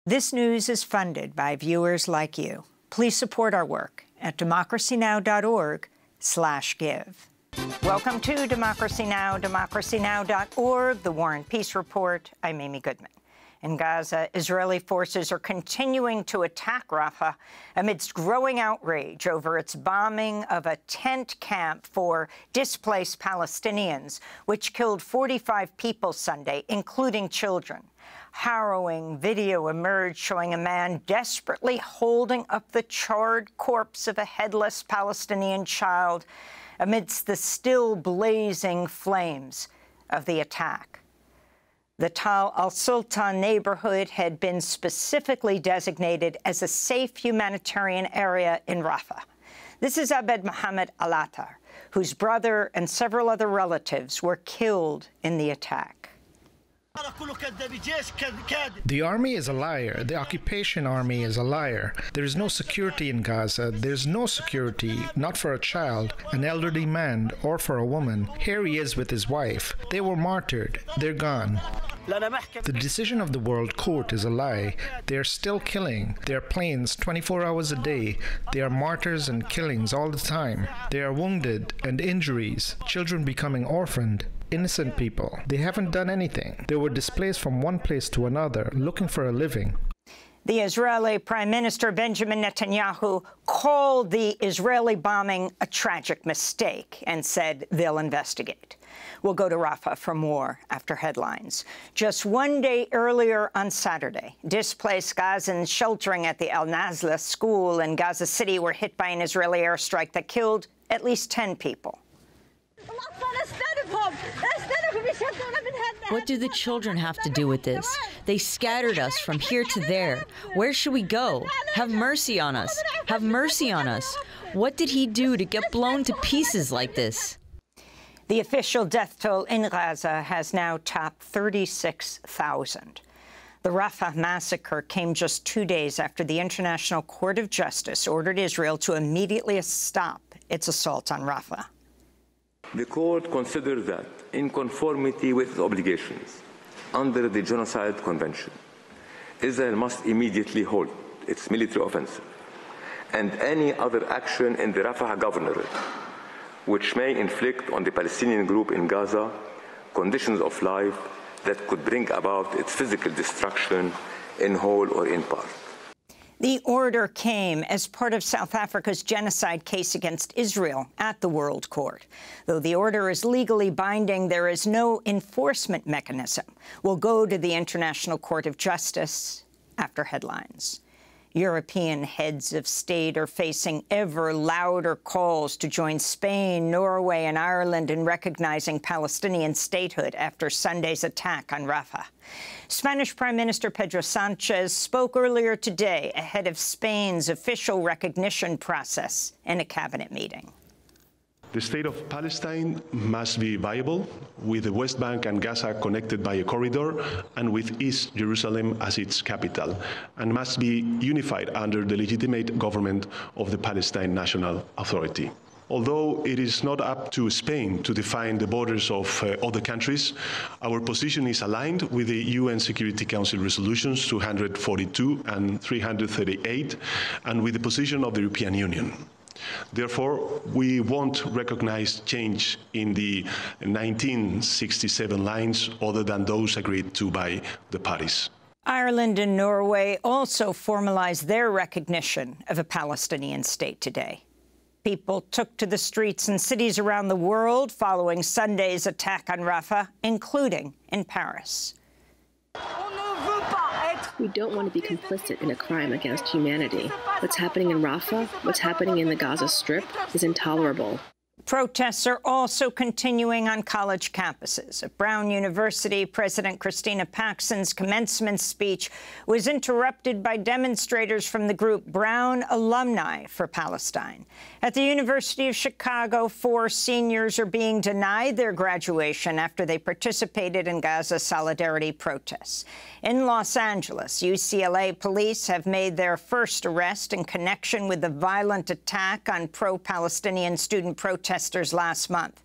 This news is funded by viewers like you. Please support our work at democracynow.org/give. Welcome to Democracy Now!, democracynow.org, the War and Peace Report. I'm Amy Goodman. In Gaza, Israeli forces are continuing to attack Rafah amidst growing outrage over its bombing of a tent camp for displaced Palestinians, which killed 45 people Sunday, including children. Harrowing video emerged showing a man desperately holding up the charred corpse of a headless Palestinian child amidst the still blazing flames of the attack. The Tal al-Sultan neighborhood had been specifically designated as a safe humanitarian area in Rafah. This is Abed Mohammed al-Attar, whose brother and several other relatives were killed in the attack. The army is a liar. The occupation army is a liar. There is no security in Gaza. There's no security, not for a child, an elderly man, or for a woman. Here he is with his wife. They were martyred. They're gone. The decision of the World Court is a lie. They are still killing. They are planes 24 hours a day. They are martyrs and killings all the time. They are wounded and injuries. Children becoming orphaned. Innocent people. They haven't done anything. They were displaced from one place to another, looking for a living. The Israeli Prime Minister Benjamin Netanyahu called the Israeli bombing a tragic mistake and said they'll investigate. We'll go to Rafah for more after headlines. Just one day earlier on Saturday, displaced Gazans sheltering at the Al-Nazla school in Gaza City were hit by an Israeli airstrike that killed at least 10 people. What do the children have to do with this? They scattered us from here to there. Where should we go? Have mercy on us. Have mercy on us. What did he do to get blown to pieces like this? The official death toll in Gaza has now topped 36,000. The Rafah massacre came just 2 days after the International Court of Justice ordered Israel to immediately stop its assault on Rafah. The court considered that, in conformity with its obligations under the Genocide Convention, Israel must immediately halt its military offensive and any other action in the Rafah governorate which may inflict on the Palestinian group in Gaza conditions of life that could bring about its physical destruction in whole or in part. The order came as part of South Africa's genocide case against Israel at the World Court. Though the order is legally binding, there is no enforcement mechanism. We'll go to the International Court of Justice after headlines. European heads of state are facing ever louder calls to join Spain, Norway, and Ireland in recognizing Palestinian statehood after Sunday's attack on Rafah. Spanish Prime Minister Pedro Sanchez spoke earlier today ahead of Spain's official recognition process in a cabinet meeting. The state of Palestine must be viable, with the West Bank and Gaza connected by a corridor, and with East Jerusalem as its capital, and must be unified under the legitimate government of the Palestine National Authority. Although it is not up to Spain to define the borders of other countries, our position is aligned with the UN Security Council resolutions 242 and 338, and with the position of the European Union. Therefore, we won't recognize change in the 1967 lines other than those agreed to by the parties. Ireland and Norway also formalized their recognition of a Palestinian state today. People took to the streets in cities around the world following Sunday's attack on Rafah, including in Paris. We don't want to be complicit in a crime against humanity. What's happening in Rafah, what's happening in the Gaza Strip is intolerable. Protests are also continuing on college campuses. At Brown University, President Christina Paxson's commencement speech was interrupted by demonstrators from the group Brown Alumni for Palestine. At the University of Chicago, 4 seniors are being denied their graduation after they participated in Gaza solidarity protests. In Los Angeles, UCLA police have made their first arrest in connection with the violent attack on pro-Palestinian student protesters protesters last month.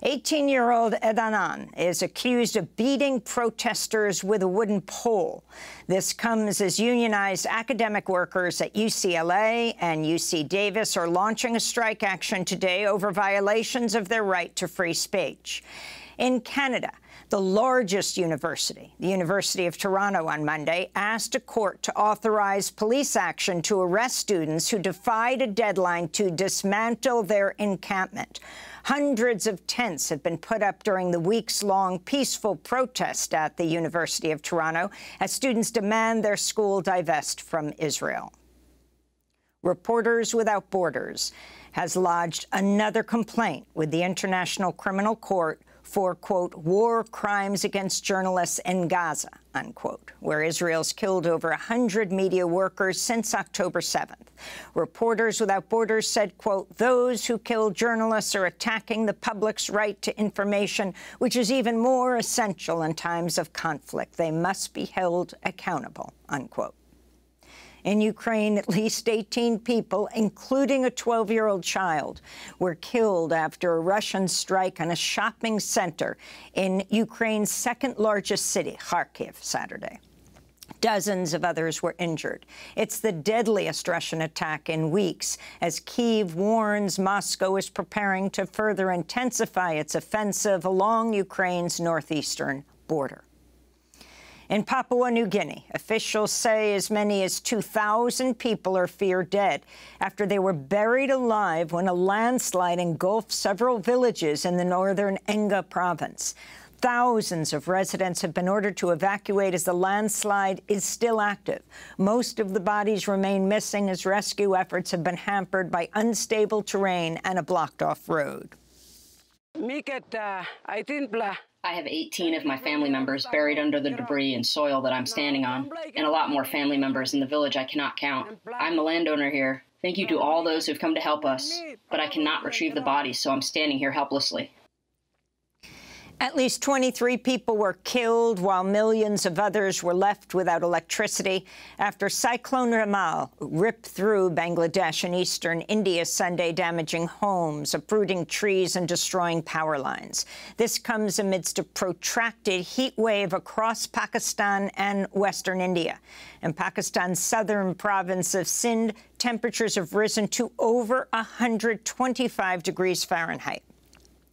18-year-old Edanan is accused of beating protesters with a wooden pole. This comes as unionized academic workers at UCLA and UC Davis are launching a strike action today over violations of their right to free speech. In Canada, the largest university, the University of Toronto, on Monday asked a court to authorize police action to arrest students who defied a deadline to dismantle their encampment. Hundreds of tents have been put up during the weeks-long peaceful protest at the University of Toronto as students demand their school divest from Israel. Reporters Without Borders has lodged another complaint with the International Criminal Court for, quote, war crimes against journalists in Gaza, unquote, where Israel's killed over 100 media workers since October 7th. Reporters Without Borders said, quote, those who kill journalists are attacking the public's right to information, which is even more essential in times of conflict. They must be held accountable, unquote. In Ukraine, at least 18 people, including a 12-year-old child, were killed after a Russian strike on a shopping center in Ukraine's second-largest city, Kharkiv, Saturday. Dozens of others were injured. It's the deadliest Russian attack in weeks, as Kyiv warns Moscow is preparing to further intensify its offensive along Ukraine's northeastern border. In Papua New Guinea, officials say as many as 2,000 people are feared dead after they were buried alive when a landslide engulfed several villages in the northern Enga province. Thousands of residents have been ordered to evacuate as the landslide is still active. Most of the bodies remain missing as rescue efforts have been hampered by unstable terrain and a blocked-off road. I have 18 of my family members buried under the debris and soil that I'm standing on, and a lot more family members in the village I cannot count. I'm the landowner here. Thank you to all those who've come to help us, but I cannot retrieve the bodies, so I'm standing here helplessly. At least 23 people were killed, while millions of others were left without electricity after Cyclone Ramal ripped through Bangladesh and eastern India Sunday, damaging homes, uprooting trees and destroying power lines. This comes amidst a protracted heat wave across Pakistan and western India. In Pakistan's southern province of Sindh, temperatures have risen to over 125 degrees Fahrenheit.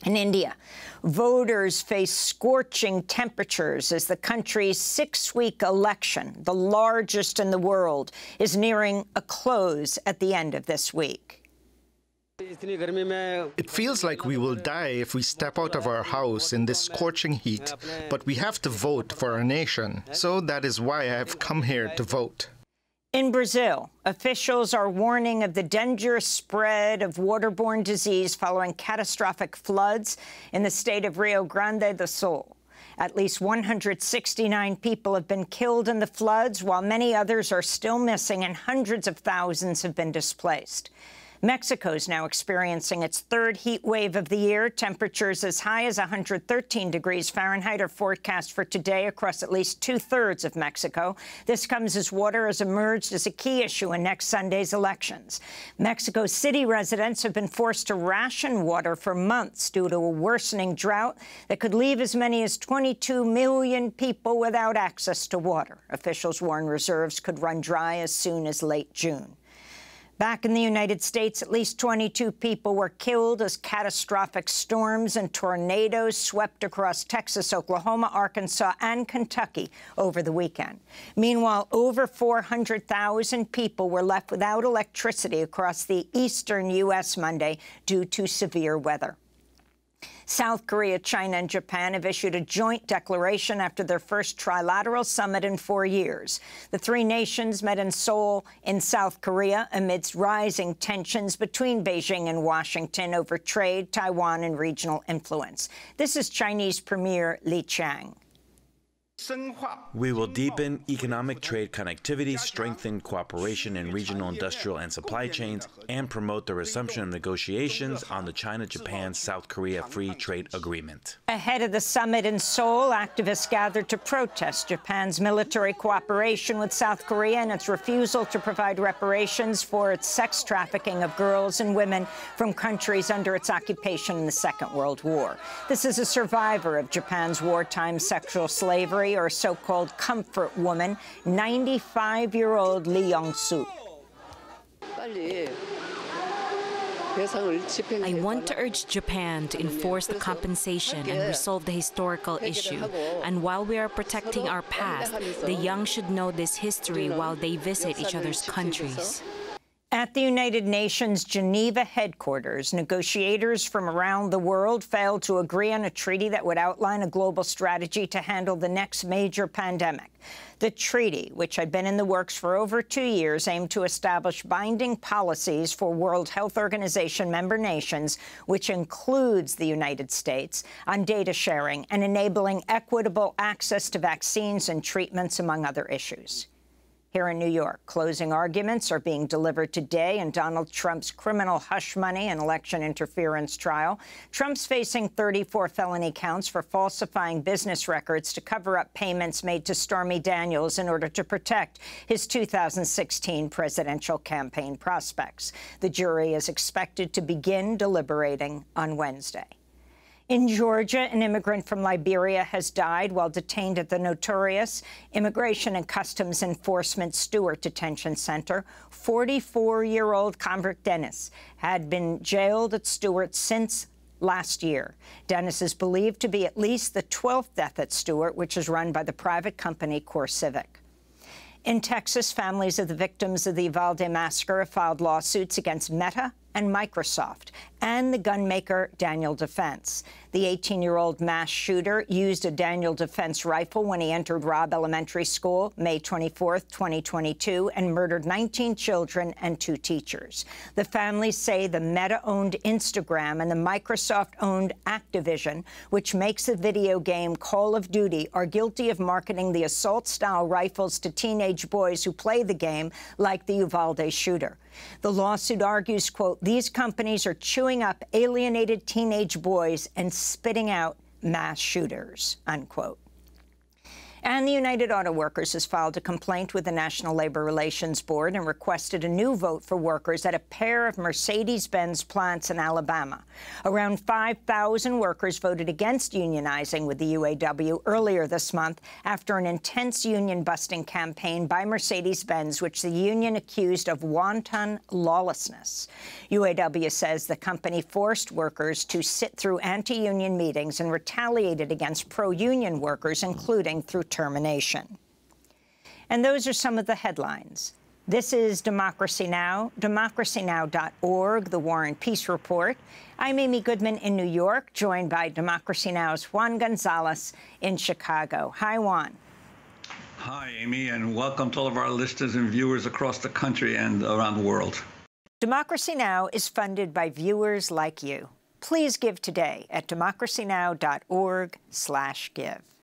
In India, voters face scorching temperatures as the country's 6-week election, the largest in the world, is nearing a close at the end of this week. It feels like we will die if we step out of our house in this scorching heat, but we have to vote for our nation. So that is why I have come here to vote. In Brazil, officials are warning of the dangerous spread of waterborne disease following catastrophic floods in the state of Rio Grande do Sul. At least 169 people have been killed in the floods, while many others are still missing and hundreds of thousands have been displaced. Mexico is now experiencing its third heat wave of the year. Temperatures as high as 113 degrees Fahrenheit are forecast for today across at least two-thirds of Mexico. This comes as water has emerged as a key issue in next Sunday's elections. Mexico City residents have been forced to ration water for months due to a worsening drought that could leave as many as 22 million people without access to water. Officials warn reserves could run dry as soon as late June. Back in the United States, at least 22 people were killed as catastrophic storms and tornadoes swept across Texas, Oklahoma, Arkansas, and Kentucky over the weekend. Meanwhile, over 400,000 people were left without electricity across the eastern U.S. Monday due to severe weather. South Korea, China, and Japan have issued a joint declaration after their first trilateral summit in 4 years. The three nations met in Seoul in South Korea amidst rising tensions between Beijing and Washington over trade, Taiwan, and regional influence. This is Chinese Premier Li Qiang. We will deepen economic trade connectivity, strengthen cooperation in regional industrial and supply chains, and promote the resumption of negotiations on the China-Japan-South Korea Free Trade Agreement. Ahead of the summit in Seoul, activists gathered to protest Japan's military cooperation with South Korea and its refusal to provide reparations for its sex trafficking of girls and women from countries under its occupation in the Second World War. This is a survivor of Japan's wartime sexual slavery, or so-called comfort woman, 95-year-old Lee Young-soo. I want to urge Japan to enforce the compensation and resolve the historical issue. And while we are protecting our past, the young should know this history while they visit each other's countries. At the United Nations Geneva headquarters, negotiators from around the world failed to agree on a treaty that would outline a global strategy to handle the next major pandemic. The treaty, which had been in the works for over 2 years, aimed to establish binding policies for World Health Organization member nations, which includes the United States, on data sharing and enabling equitable access to vaccines and treatments, among other issues. Here in New York, closing arguments are being delivered today in Donald Trump's criminal hush money and election interference trial. Trump's facing 34 felony counts for falsifying business records to cover up payments made to Stormy Daniels in order to protect his 2016 presidential campaign prospects. The jury is expected to begin deliberating on Wednesday. In Georgia, an immigrant from Liberia has died while detained at the notorious Immigration and Customs Enforcement Stewart Detention Center. 44-year-old convict Dennis had been jailed at Stewart since last year. Dennis is believed to be at least the 12th death at Stewart, which is run by the private company CoreCivic. In Texas, families of the victims of the Uvalde massacre have filed lawsuits against Meta and Microsoft and the gunmaker Daniel Defense. The 18-year-old mass shooter used a Daniel Defense rifle when he entered Robb Elementary School May 24, 2022, and murdered 19 children and 2 teachers. The families say the Meta-owned Instagram and the Microsoft-owned Activision, which makes the video game Call of Duty, are guilty of marketing the assault-style rifles to teenage boys who play the game, like the Uvalde shooter. The lawsuit argues, quote, these companies are chewing up alienated teenage boys and spitting out mass shooters, unquote. And the United Auto Workers has filed a complaint with the National Labor Relations Board and requested a new vote for workers at a pair of Mercedes-Benz plants in Alabama. Around 5,000 workers voted against unionizing with the UAW earlier this month after an intense union-busting campaign by Mercedes-Benz, which the union accused of wanton lawlessness. UAW says the company forced workers to sit through anti-union meetings and retaliated against pro-union workers, including through termination. And those are some of the headlines. This is Democracy Now!, democracynow.org, the War and Peace Report. I'm Amy Goodman in New York, joined by Democracy Now!'s Juan Gonzalez in Chicago. Hi, Juan. Hi, Amy, and welcome to all of our listeners and viewers across the country and around the world. Democracy Now! Is funded by viewers like you. Please give today at democracynow.org/give.